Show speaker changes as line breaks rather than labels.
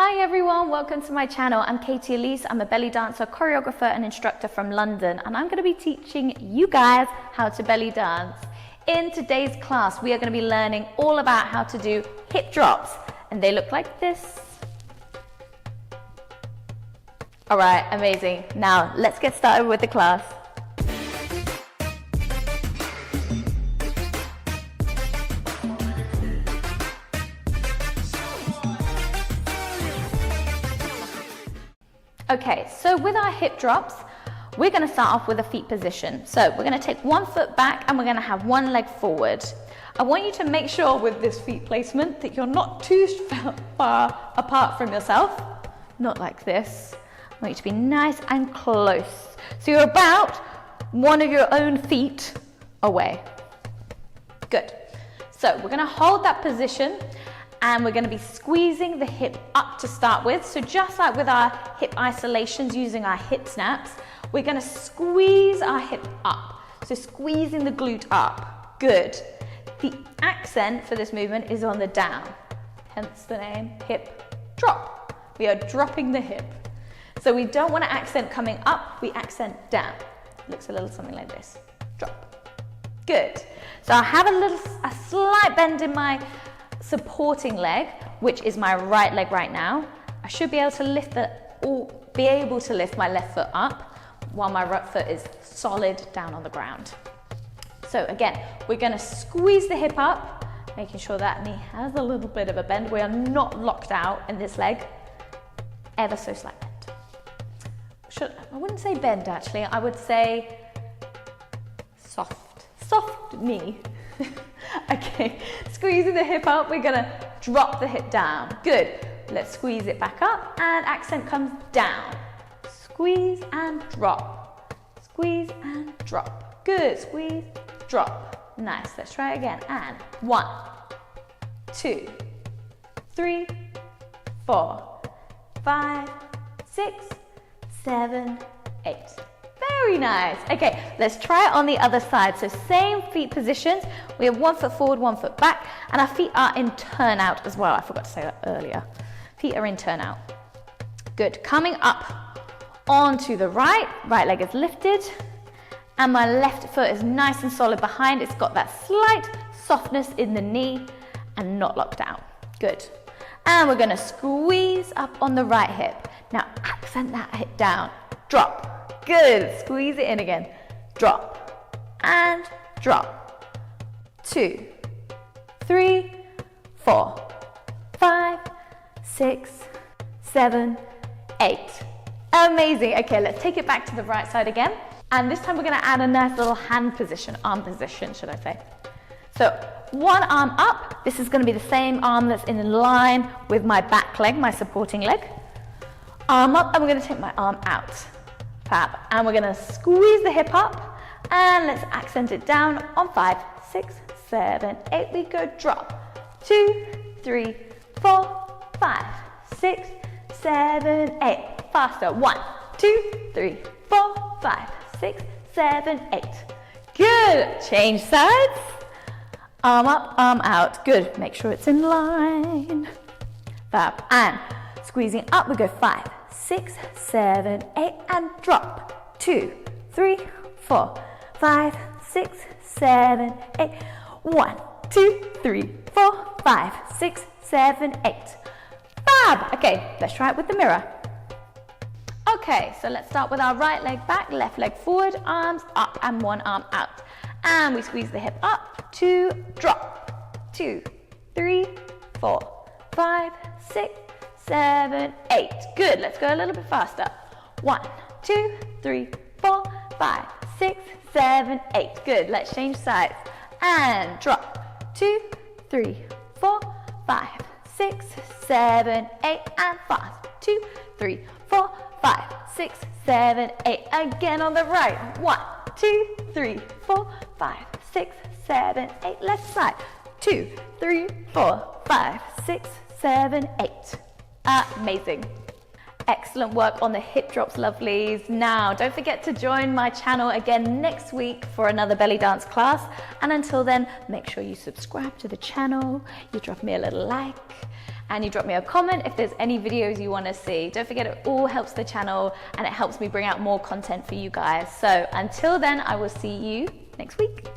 Hi everyone, welcome to my channel. I'm Katie Elise. I'm a belly dancer, choreographer and instructor from London, and I'm going to be teaching you guys how to belly dance. In today's class, we are going to be learning all about how to do hip drops, and they look like this. All right, amazing. Now let's get started with the class. Okay, so with our hip drops, we're going to start off with a feet position. So we're going to take one foot back and we're going to have one leg forward. I want you to make sure with this feet placement that you're not too far apart from yourself. Not like this. I want you to be nice and close. So you're about one of your own feet away. Good. So we're going to hold that position. And we're going to be squeezing the hip up to start with. So just like with our hip isolations using our hip snaps, we're going to squeeze our hip up. So squeezing the glute up. Good. The accent for this movement is on the down. Hence the name hip drop. We are dropping the hip. So we don't want to accent coming up, we accent down. Looks a little something like this. Drop. Good. So I have a slight bend in my supporting leg, which is my right leg right now. I should be able to lift my left foot up while my right foot is solid down on the ground. So again, we're going to squeeze the hip up, making sure that knee has a little bit of a bend. We are not locked out in this leg. Ever so slight bend. I wouldn't say bend actually, I would say soft knee. Okay, squeezing the hip up, we're gonna drop the hip down. Good. Let's squeeze it back up and accent comes down. Squeeze and drop. Squeeze and drop. Good. Squeeze, drop. Nice. Let's try it again. And 1, 2, 3, 4, 5, 6, 7, 8. Very nice. Okay, let's try it on the other side. So same feet positions. We have 1 foot forward, 1 foot back, and our feet are in turnout as well. I forgot to say that earlier. Feet are in turnout. Good. Coming up onto the right leg is lifted, and my left foot is nice and solid behind. It's got that slight softness in the knee and not locked out. Good. And we're going to squeeze up on the right hip. Now accent that hip down. Drop. Good. Squeeze it in again. Drop and drop. 2, 3, 4, 5, 6, 7, 8. Amazing. Okay, let's take it back to the right side again. And this time we're going to add a nice little hand position, arm position, should I say. So one arm up. This is going to be the same arm that's in line with my back leg, my supporting leg. Arm up, and we're going to take my arm out. Fab. And we're going to squeeze the hip up and let's accent it down on 5, 6, 7, 8. We go drop. 2, 3, 4, 5, 6, 7, 8. Faster. 1, 2, 3, 4, 5, 6, 7, 8. Good. Change sides. Arm up, arm out. Good. Make sure it's in line. Fab. And squeezing up, we go 5, 6, 7, 8, and drop. 2, 3, 4, 5, 6, 7, 8. 1, 2, 3, 4, 5, 6, 7, 8. Fab! Okay, let's try it with the mirror. Okay, so let's start with our right leg back, left leg forward, arms up, and one arm out. And we squeeze the hip up, 2, drop. 2, 3, 4, 5, 6, 7, 8. Good. Let's go a little bit faster. 1, 2, 3, 4, 5, 6, 7, 8. Good. Let's change sides. And drop. 2, 3, 4, 5, 6, 7, 8. And fast. 2, 3, 4, 5, 6, 7, 8. Again on the right. 1, 2, 3, 4, 5, 6, 7, 8. Left side. 2, 3, 4, 5, 6, 7, 8. Amazing. Excellent work on the hip drops, lovelies. Now, don't forget to join my channel again next week for another belly dance class. And until then, make sure you subscribe to the channel, you drop me a little like, and you drop me a comment if there's any videos you want to see. Don't forget, it all helps the channel and it helps me bring out more content for you guys. So until then, I will see you next week.